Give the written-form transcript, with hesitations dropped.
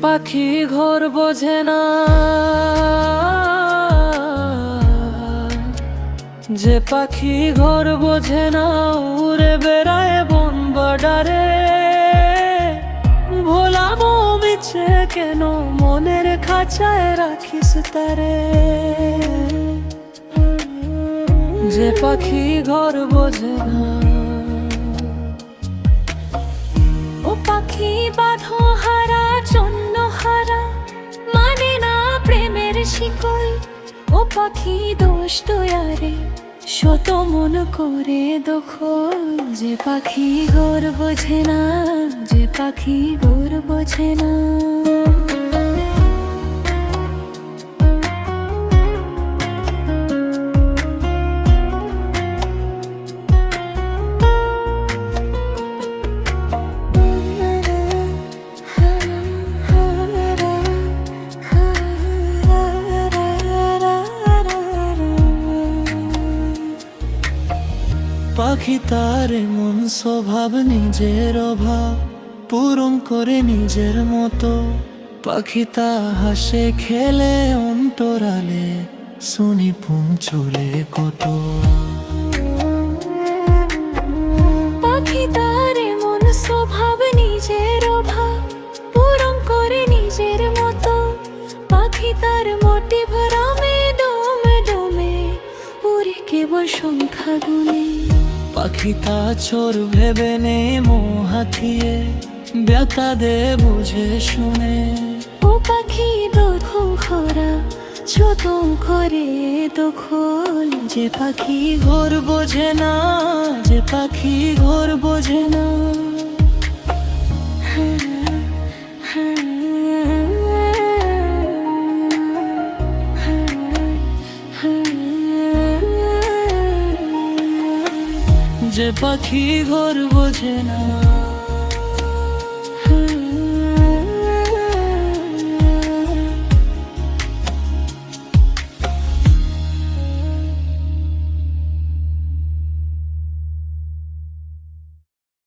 পাখি ঘর বোঝে না, যে পাখি ঘর বোঝে না, উড়ে বেড়ায় বন বর্ডারে। ভোলাবো মিছে কেন, মনের খাঁচায় রাখিস তারে। যে পাখি ঘর বোঝে না। ও পাখি বাঁধো হারা জন্য হারা, মানে না প্রেমের শিকল। ও পাখি দোষ দয়ারে, শত মন করে দখল। যে পাখি ঘর বোঝে না, যে পাখি ঘর বোঝে না। পাখি তার মন স্বভাব, নিজের অভাব পূরণ করে নিজের মতো। পাখি তা হাসে খেলে অন্তরালে, শুনি পুঞ্চলে কত। পাখি তার মন স্বভাব, নিজের অভাব পূরণ করে নিজের মতো। পাখি তার মোটিভ রামে দমে দমে, উড়ে কেবল সংখ্যা গুনে। পাখি তা চোর ভেবে নে মোহাথিয়ে, ব্যথা দে বুঝে শুনে। ও পাখি দখল খরা, ছোট করে দখল। যে পাখি ঘর বোঝে না, যে পাখি ঘর বোঝে না। যে পাখি ঘর বোঝে না।